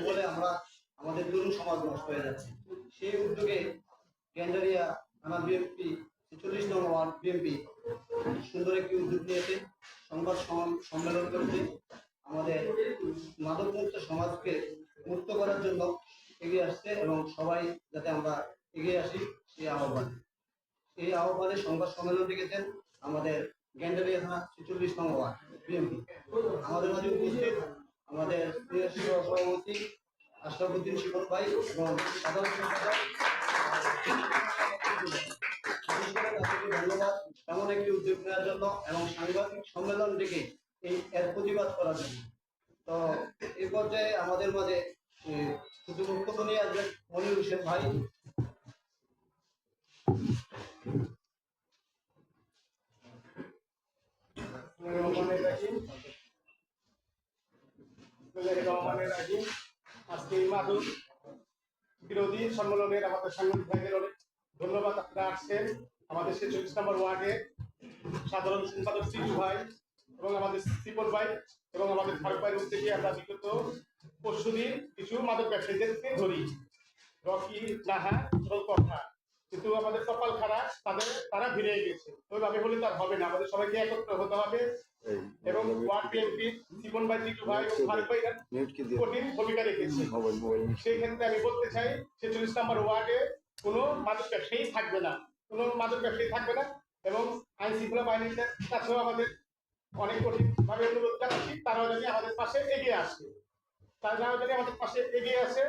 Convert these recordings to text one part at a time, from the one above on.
বলে আমরা আমাদের তরুণ সমাজ নষ্ট হয়ে যাচ্ছে। সেই উদ্যোগে গেন্ডারিয়া থানা বিএনপি ৪৬ নং ওয়ার্ড বিএনপি সুন্দর একটি উদ্যোগ নিয়েছে সংবাদ সম্মেলন করেছে আমাদের মাদকমুক্ত সমাজকে মুক্ত করার জন্য এগিয়ে আসছে এবং সবাই যাতে আমরা এগিয়ে আসি এই আহ্বানে সংবাদ সম্মেলন ডেকেছেন আমাদের গেন্ডারিয়া থানা ৪৬ নং ওয়ার্ড বিএনপি। আমাদের মাঝে উপস্থিত আমাদের প্রিয় সভাপতি আশরাফুদ্দিন শিবন ভাই এবং সাধারণ সম্পাদক ধন্যবাদ এমন একটি উদ্যোগ নেওয়ার জন্য এবং সাংবাদিক সম্মেলন ডেকে এর প্রতিবাদ করার জন্য। তো এই পর্যায়ে আমাদের মাঝে শুধু বক্তব্য নিয়ে আসবেন মনির হোসেন ভাই। আজকে এই মাদক বিরোধী সম্মেলনের আমাদের সাংবাদিক ভাইদের অনেক ধন্যবাদ। আপনারা আসছেন। আমাদের ৪৬ নম্বর ওয়ার্ডে সাধারণ সম্পাদক সিটু ভাই এবং আমাদের সিপন ভাই এবং আমাদের ফারুক ভাইয়ের উদ্যোগে আমরা বিগত পরশুদিন কিছু মাদক ব্যবসায়ীদেরকে ধরি, রকি, নাহা এবং কথা। কিন্তু আমাদের কপাল খারাপ, তারা ভিড়ে গেছে। ওইভাবে হলে তার হবে না, আমাদের সবাইকে একত্র হতে হবে এবং ওয়ার্ড বিএনপি সিপন ভাই, সিটু ভাই এবং ফারুক ভাই কঠিন ভূমিকা রেখেছে। সেই ক্ষেত্রে আমি বলতে চাই ৪৬ নম্বর ওয়ার্ডে কোনো মাদক ব্যবসায়ী থাকবে না, এবং আইন শৃঙ্খলা বাহিনীর কাছেও আমাদের অনেক কঠিন ভাবে অনুরোধ জানাচ্ছি তারাও যদি আমাদের পাশে এগিয়ে আসে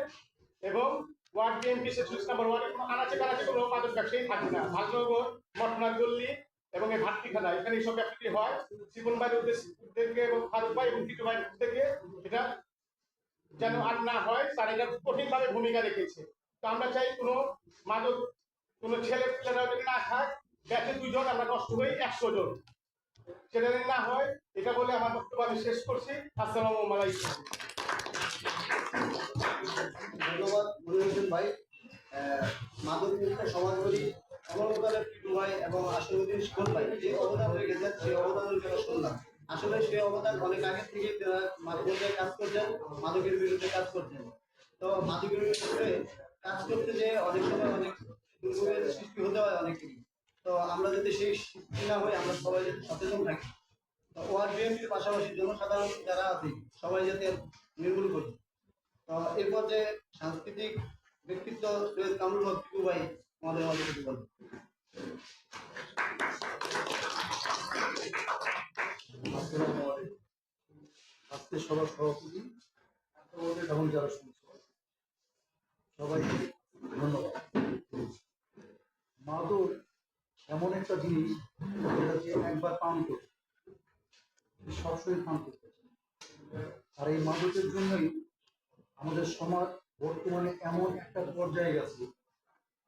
এবং ওয়ার্ড বিএনপি ৪৬ নম্বর ওয়ার্ডে কোনো আনাচে কানাচে কোনো মাদক ব্যবসায়ী থাকবে না। ভাগ্যনগর, মঠনাথ গল্লি এবং এই ভাতৃখানা এখানে সব ব্যবসায়ী হয়। জীবন ভাইয়ের উদ্দেশ্যে এবং ফারুক ভাই এবং টিটু ভাইয়ের থেকে এটা যেন আর না হয়, তারা এটা কঠিনভাবে ভূমিকা রেখেছে। তো আমরা চাই কোনো ছেলে যদি না খায়, ব্যাচে 2 জন আমরা নষ্ট হই 100 জন, সেটা যদি না হয়, এটা বলে আমার বক্তব্য আমি শেষ করছি। আসসালামু আলাইকুম। ধন্যবাদ মনির হোসেন ভাই। মাদক মুক্ত সমাজ করি অমরকালের টিটু ভাই এবং আশরাফুদ্দিন শিবন ভাই যে অবদান হয়ে গেছেন, সেই অবদানের জন্য শুনলাম। আসলে সেই অবদান অনেক আগে থেকে মাদকের কাজ করছেন, মাদকের বিরুদ্ধে কাজ করছেন। তো মাদকের বিরুদ্ধে কাজ করতে যে অনেক সময় অনেক দুর্ভোগের সৃষ্টি হতে হয় অনেকেরই। তো আমরা যদি সেই সৃষ্টি না হই, আমরা সবাই যদি সচেতন থাকি, তো ওয়ার্ড বিএনপির পাশাপাশি জনসাধারণ যারা আছে সবাই যাতে নির্মূল করি। তো এই পর্যায়ে সাংস্কৃতিক ব্যক্তিত্ব সৈয়দ কামরুল হক টিপু ভাই আমাদের মাঝে কিছু বলবেন। আজকে সবার সভাপতি এবং যারা শুনছে সবাইকে ধন্যবাদ। মাদক এমন একটা জিনিস যেটা যে একবার পান করছে সবসময় পান করতে, আর এই মাদকের জন্যই আমাদের সমাজ বর্তমানে এমন একটা পর্যায়ে গেছে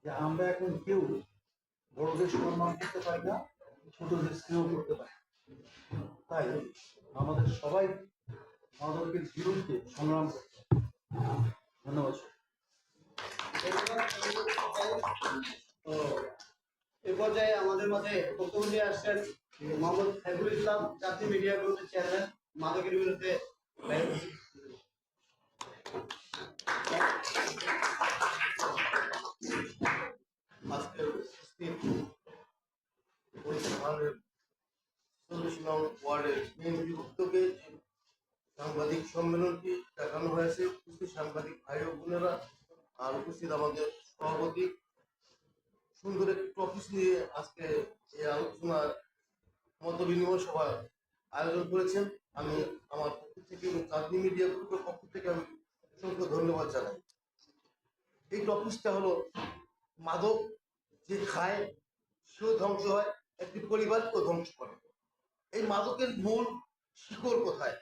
যে আমরা এখন কেউ বড়দের সম্মান করতে পারি না, ছোটদের স্নেহ করতে পারি। তাই আমাদের সবাই মাদকের বিরুদ্ধে সংগ্রাম করতে। ধন্যবাদ। তো এই পর্যায়ে আমাদের মাঝে বক্তব্য নিয়ে আসছেন মোহাম্মদ সাইফুল ইসলাম, জাতীয় মিডিয়া গ্রুপের চেয়ারম্যান, মাদকের বিরুদ্ধে। আজকের উপস্থিত ৪০ নং ওয়ার্ডের বিএনপি উদ্যোগে সাংবাদিক সম্মেলনটি দেখানো হয়েছে। উপস্থিত সাংবাদিক ভাই ও বোনেরা আর উপস্থিত আমাদের সভাপতি সুন্দর একটি টপিক নিয়ে আজকে এই আলোচনার মত বিনিময় সভা আয়োজন করেছেন। আমি আমার পক্ষ থেকে এবং চাঁদনী মিডিয়া গ্রুপের পক্ষ থেকে আমি অসংখ্য ধন্যবাদ জানাই। এই টপিকটা হলো মাদক যে খায় সেও ধ্বংস হয়, একটি পরিবারকেও ধ্বংস করে। এই মাদকের মূল শিকড় কোথায়,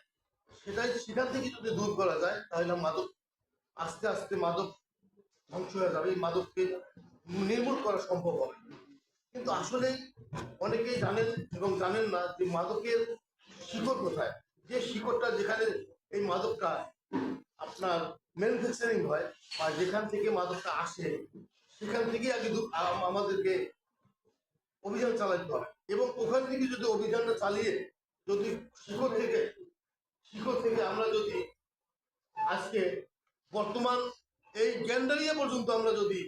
সেখান থেকে যদি দূর করা যায় তাহলে মাদক আস্তে আস্তে মাদক ধ্বংস হয়ে যাবে, এই মাদককে নির্মূল করা সম্ভব হবে। কিন্তু আসলে অনেকেই জানেন এবং জানেন না যে মাদকের শিকড় কোথায়, যে শিকড়টা যেখানে এই মাদকটা আপনার ম্যানুফ্যাকচারিং হয় বা যেখান থেকে মাদকটা আসে, সেখান থেকে আগে আমাদেরকে অভিযান চালাতে হবে এবং ওখান থেকে যদি অভিযানটা চালিয়ে যদি শিকড় থেকে আমরা যদি আজকে বর্তমান এই গ্যান্ডারিয়া পর্যন্ত আমরা যদি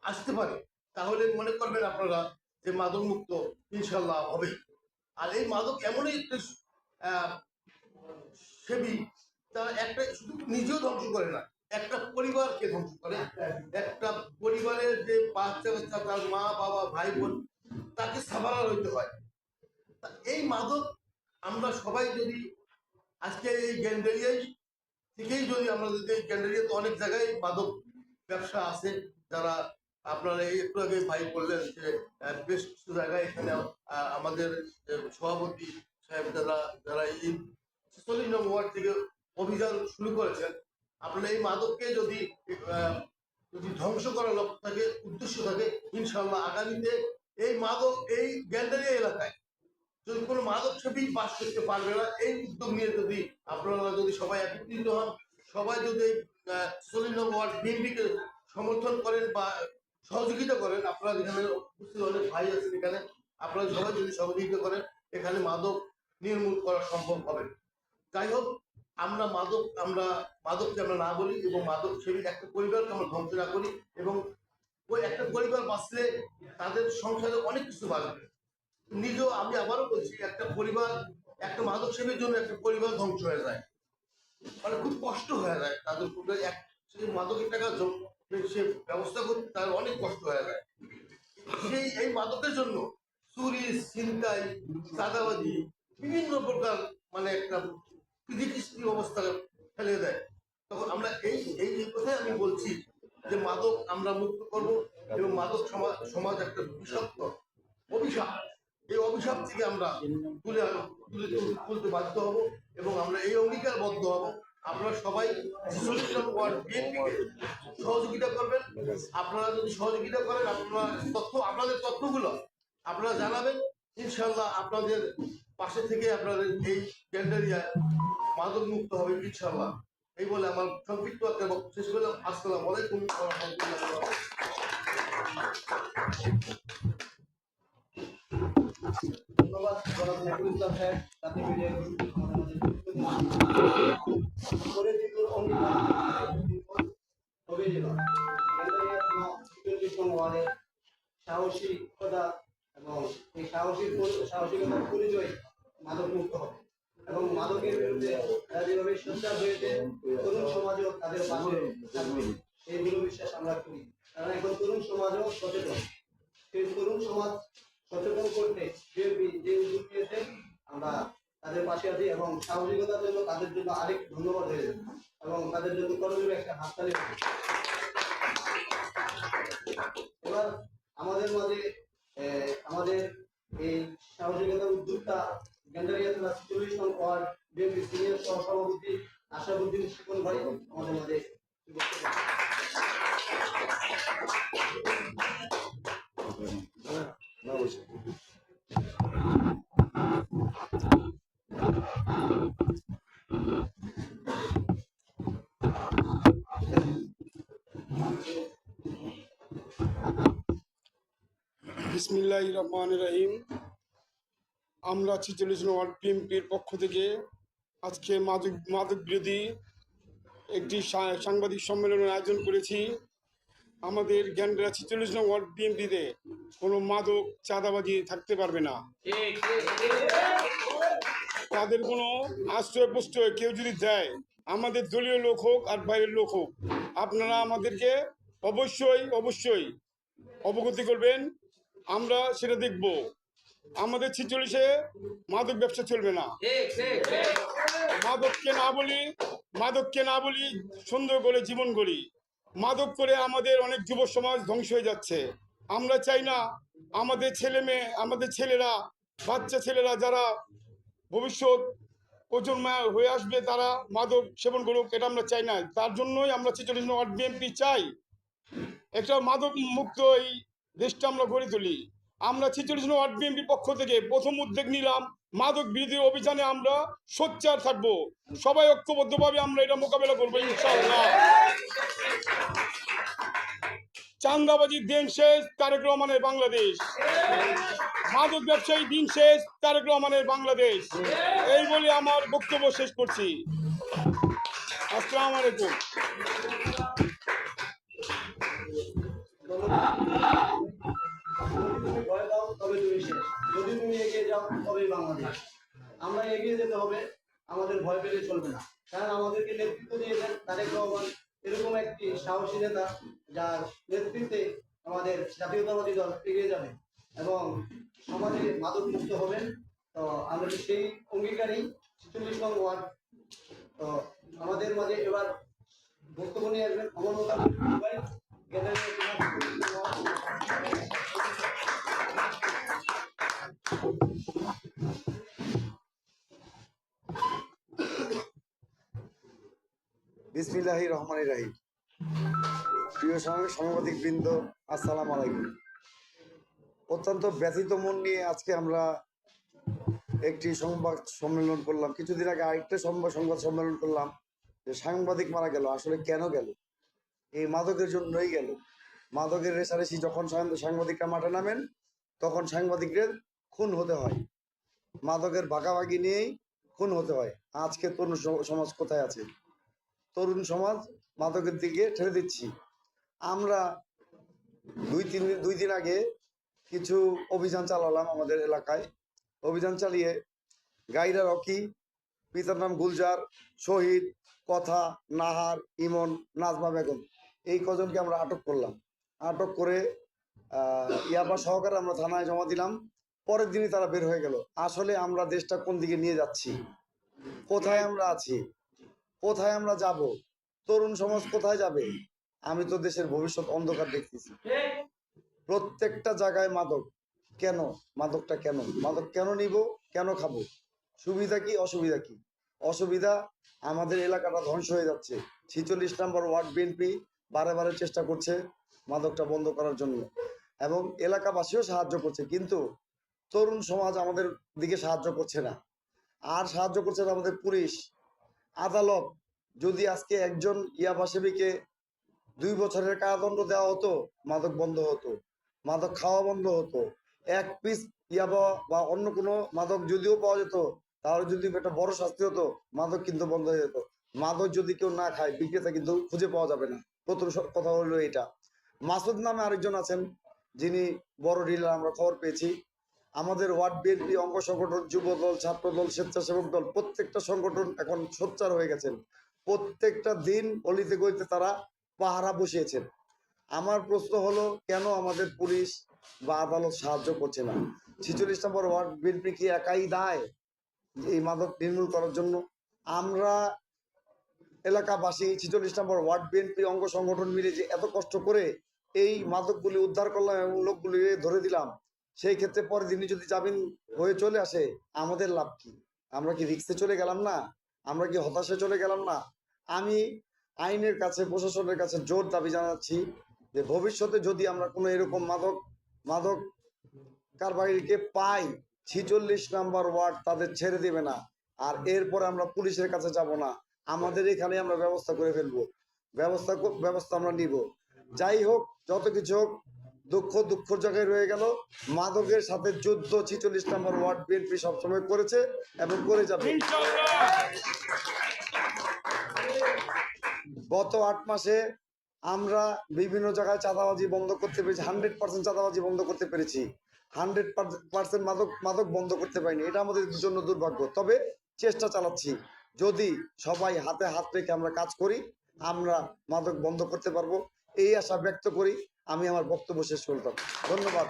আসতে পারি তাহলে মনে করবেন আপনারা যে মাদক মুক্ত ইনশাল্লাহ হবে। আর এই মাদক এমনই একটা আহ, সেবী, তারা একটা শুধু নিজেও ধ্বংস করে না, একটা পরিবারকে ধ্বংস করে। একটা পরিবারের যে বাচ্চা কাচ্চা, তার মা বাবা ভাই বোন, তাকে সাবারা হইতে হয়। তা এই মাদক আমরা সবাই যদি আজকে এই গ্যান্ডারিয়ায় থেকেই যদি আমরা যদি এই গ্যান্ডারিয়াতে অনেক জায়গায় মাদক ব্যবসা আছে, যারা আপনারা এই একটু আগে ভাই বললেন যে বেশ কিছু জায়গায় এখানে আমাদের সভাপতি সাহেব যারা যারা এই 46 নং ওয়ার্ড থেকে অভিযান শুরু করেছেন, আপনারা এই মাদককে যদি যদি ধ্বংস করার লক্ষ্য থাকে, উদ্দেশ্য থাকে, ইনশাল্লাহ আগামীতে এই মাদক এই গ্যান্ডারিয়া এলাকায় যদি কোনো মাদক সেবী বাস করতে পারবে না, এই উদ্যোগ নিয়ে যদি আপনারা যদি সবাই একত্রিত হন, সবাই যদি 46 নং ওয়ার্ড বিএনপিকে সমর্থন করেন বা সহযোগিতা করেন, আপনারা এখানে উপস্থিত অনেক ভাই আছেন, এখানে আপনারা সবাই যদি সহযোগিতা করেন, এখানে মাদক নির্মূল করা সম্ভব হবে। যাই হোক, আমরা মাদককে আমরা না বলি এবং মাদক সেবী একটা পরিবারকে আমরা ধ্বংস না করি, এবং ওই একটা পরিবার বাঁচলে তাদের সংসারে অনেক কিছু বাঁচবে। নিজেও আমি আবারও বলছি, একটা পরিবার, একটা মাদক সেবীর জন্য একটা পরিবার ধ্বংস হয়ে যায়, মানে খুব কষ্ট হয়ে যায় তাদের পুরো সেই মাদকের টাকা সে ব্যবস্থা করতে তার অনেক কষ্ট হয়ে যায়। এই মাদকের জন্য চুরি, ছিনতাই, চাঁদাবাজি, বিভিন্ন প্রকার মানে একটা বিকৃতি অবস্থা ফেলে দেয়। তখন আমরা এই এই কথাই আমি বলছি যে মাদক আমরা মুক্ত করব, এবং মাদক সমাজ একটা বিষাক্ত অভিশাপ, এই অভিশাপ থেকে আমরা তুলতে বাধ্য হব, এবং আমরা এই অঙ্গীকারবদ্ধ হব। আপনারা সবাই 46 নং ওয়ার্ড বিএনপিকে সহযোগিতা করবেন। আপনারা যদি সহযোগিতা করেন, আপনাদের তথ্যগুলো আপনারা জানাবেন, ইনশাল্লাহ আপনাদের পাশে থেকে আপনাদের এই গ্যান্ডারিয়ায় মাদক মুক্ত হবে ইনশাল্লাহ। এই বলে আমার সংক্ষিপ্ত একটা বক্তব্য শেষ করলাম। আসসালামু আলাইকুম ওয়া রাহমাতুল্লাহি। ধন্যবাদ জনাব নাকিবুল ইসলাম সাহেব, জাতীয় মিডিয়ার করে দিল অঙ্গীকার হবে যেন ওয়ার্ডের সাহসিকতা এবং এই সাহসিকতার পরিচয় মাদক মুক্ত হবে, এবং মাদকের বিরুদ্ধে তারা যেভাবে সোচ্চার হয়েছে, তরুণ সমাজও তাদের পাশে থাকবে এই দৃঢ় বিশ্বাস আমরা করি। কারণ এখন তরুণ সমাজও সচেতন, সেই তরুণ সমাজ সচেতন করতে যে উদ্যোগ নিয়েছে, আমরা তাদের পাশে আছি, এবং সাহসিকতার জন্য তাদের জন্য আরেক ধন্যবাদ হয়ে যাবে, এবং তাদের জন্য করজোড়ে একটা হাততালি হবে। এবার আমাদের মাঝে আমাদের এই সাহসিকতার উদ্যোক্তা গ্যান্ডারিয়া থানা 46 নং ওয়ার্ড বিএনপি সিনিয়র সহসভাপতি আশরাফুদ্দিন শিকন ভাই আমাদের মাঝে বিসমিল্লাহির রহমানির রহিম। আমরা 46 নং ওয়ার্ড বিএনপির পক্ষ থেকে আজকে মাদক বিরোধী একটি সাংবাদিক সম্মেলনের আয়োজন করেছি। আমাদের গ্যান্ডারিয়া 46 নং ওয়ার্ড বিএনপিতে কোনো মাদক চাঁদাবাজি থাকতে পারবে না। তাদের কোনো আশ্রয় প্রশ্রয় কেউ যদি দেয়, আমাদের দলীয় লোক হোক আর বাইরের লোক হোক, আপনারা আমাদেরকে অবশ্যই অবগতি করবেন, আমরা সেটা দেখব। আমাদের 46-এ মাদক ব্যবসা চলবে না। মাদককে না বলি সুন্দর করে জীবন গড়ি। মাদক করে আমাদের অনেক যুব সমাজ ধ্বংস হয়ে যাচ্ছে। আমরা চাই না আমাদের ছেলেরা, বাচ্চা ছেলেরা যারা ভবিষ্যৎ প্রজন্ম হয়ে আসবে, তারা মাদক সেবন করুক, এটা আমরা চাই না। তার জন্যই আমরা 46 নং ওয়ার্ড বিএনপি চাই একটা মাদক মুক্ত এই দেশটা আমরা গড়ে তুলি। আমরা 46 নং ওয়ার্ড বিএনপির পক্ষ থেকে প্রথম উদ্যোগ নিলাম, মাদক বিরোধী অভিযানে আমরা সোচ্চার থাকবো। সবাই ঐক্যবদ্ধভাবে আমরা এটা মোকাবেলা করবো ইনশাআল্লাহ। চাঁদাবাজির দিন শেষ, তারেক রহমানের বাংলাদেশ। মাদক ব্যবসায়ী দিন শেষ, তারেক রহমানের বাংলাদেশ। এই বলে আমার বক্তব্য শেষ করছি। আসসালামু আলাইকুম। যদি তুমি ভয় পাও তবে তুমি শেষ, যদি তুমি এগিয়ে যাও তবেই বাংলাদেশ। আমরা এগিয়ে যেতে হবে, আমাদের ভয় পেলে চলবে না। কারণ আমাদেরকে নেতৃত্ব দিয়েছেন তারেক রহমান, এরকম একটি সাহসী নেতা যার নেতৃত্বে আমাদের জাতীয়তাবাদী দল এগিয়ে যাবে এবং সমাজে মাদক মুক্ত হবেন। তো আমরা সেই অঙ্গীকারী 46 নং ওয়ার্ড। তো আমাদের মাঝে এবার বক্তব্য নিয়ে আসবেন অমর মোতাবেক ভাই, বিসমিল্লাহির রহমানির রহিম। প্রিয় সাংবাদিক বৃন্দ, আসসালামু আলাইকুম। অত্যন্ত ব্যথিত মন নিয়ে আজকে আমরা একটি সংবাদ সম্মেলন করলাম। কিছুদিন আগে আরেকটা সংবাদ সম্মেলন করলাম যে সাংবাদিক মারা গেল। আসলে কেন গেল? এই মাদকের জন্যই গেল। মাদকের রেশারেশি যখন সাংবাদিকরা মাঠে নামেন তখন সাংবাদিকদের খুন হতে হয়, মাদকের ভাগাভাগি নিয়েই খুন হতে হয়। আজকে তরুণ সমাজ কোথায় আছে? তরুণ সমাজ মাদকের দিকে ঠেলে দিচ্ছি। আমরা দুই দিন আগে কিছু অভিযান চালালাম আমাদের এলাকায়। অভিযান চালিয়ে গাইরা রকি, পিতার নাম গুলজার, শহীদ, কথা, নাহার, ইমন, নাজমা বেগম, এই কজনকে আমরা আটক করলাম। আটক করে ইয়াবা সহকারে আমরা থানায় জমা দিলাম। পরের দিনই তারা বের হয়ে গেল। আসলে আমরা দেশটা কোন দিকে নিয়ে যাচ্ছি? কোথায় আমরা আছি? কোথায় আমরা যাব? তরুণ সমাজ কোথায় যাবে? আমি তো দেশের ভবিষ্যৎ অন্ধকার দেখতেছি। প্রত্যেকটা জায়গায় মাদক। কেন? মাদকটা কেন? মাদক কেন নিব? কেন খাবো? সুবিধা কি, অসুবিধা কি? অসুবিধা, আমাদের এলাকাটা ধ্বংস হয়ে যাচ্ছে। 46 নম্বর ওয়ার্ড বিএনপি বারে বারে চেষ্টা করছে মাদকটা বন্ধ করার জন্য এবং এলাকাবাসীও সাহায্য করছে, কিন্তু তরুণ সমাজ আমাদের দিকে সাহায্য করছে না। আর সাহায্য করছে না আমাদের পুলিশ, আদালত। যদি আজকে একজন ইয়াবা সেবীকে 2 বছরের কারাদণ্ড দেওয়া হতো, মাদক বন্ধ হতো, মাদক খাওয়া বন্ধ হতো। 1 পিস ইয়াবা বা অন্য কোনো মাদক যদিও পাওয়া যেত, তাহলে যদি একটা বড় শাস্তি হতো, মাদক কিন্তু বন্ধ হয়ে যেত। মাদক যদি কেউ না খায়, বিক্রেতা কিন্তু খুঁজে পাওয়া যাবে না। প্রথম কথা হলো এটা। মাসুদ নামে আরেকজন আছেন, যিনি বড় ডিলার, আমরা খবর পেয়েছি। আমাদের ওয়ার্ড বিএনপি, অঙ্গ সংগঠন, যুব দল, ছাত্র দল, স্বেচ্ছাসেবক দল, প্রত্যেকটা সংগঠন এখন সোচ্চার হয়ে গেছেন। প্রত্যেকটা দিন অলিতে গলিতে তারা পাহারা বসিয়েছেন। আমার প্রশ্ন হলো, কেন আমাদের পুলিশ বা আদালত সাহায্য করছে না? 46 নম্বর ওয়ার্ড বিএনপি কি একাই দায় এই মাদক নির্মূল করার জন্য? আমরা এলাকাবাসী 46 নম্বর ওয়ার্ড বিএনপি অঙ্গ সংগঠন মিলে যে এত কষ্ট করে এই মাদকগুলি উদ্ধার করলাম এবং লোকগুলি ধরে দিলাম, সেই ক্ষেত্রে পরের দিনই যদি জামিন হয়ে চলে আসে, আমাদের লাভ কি? আমরা কি রিক্সে চলে গেলাম না? আমরা কি হতাশে চলে গেলাম না? আমি আইনের কাছে, প্রশাসনের কাছে জোর দাবি জানাচ্ছি যে ভবিষ্যতে যদি আমরা কোনো এরকম মাদক কারবারিকে পাই, 46 নম্বর ওয়ার্ড তাদের ছেড়ে দেবে না। আর এরপরে আমরা পুলিশের কাছে যাব না, আমাদের এখানে আমরা ব্যবস্থা করে ফেলবো। ব্যবস্থা আমরা নিব। যাই হোক, যত কিছু হোক, দুঃখর জায়গায় রয়ে গেল। মাদকের সাথে যুদ্ধ 46 নম্বর ওয়ার্ড বিএনপি সবসময় করেছে এবং করে যাবে। গত 8 মাসে আমরা বিভিন্ন জায়গায় চাঁদাবাজি বন্ধ করতে পেরেছি। 100% চাঁদাবাজি বন্ধ করতে পেরেছি। 100% মাদক বন্ধ করতে পারিনি। এটা আমাদের জন্য দুর্ভাগ্য। তবে চেষ্টা চালাচ্ছি। যদি সবাই হাতে হাত রেখে আমরা কাজ করি, আমরা মাদক বন্ধ করতে পারবো, এই আশা ব্যক্ত করি। আমি আমার বক্তব্য শেষ করলাম। ধন্যবাদ।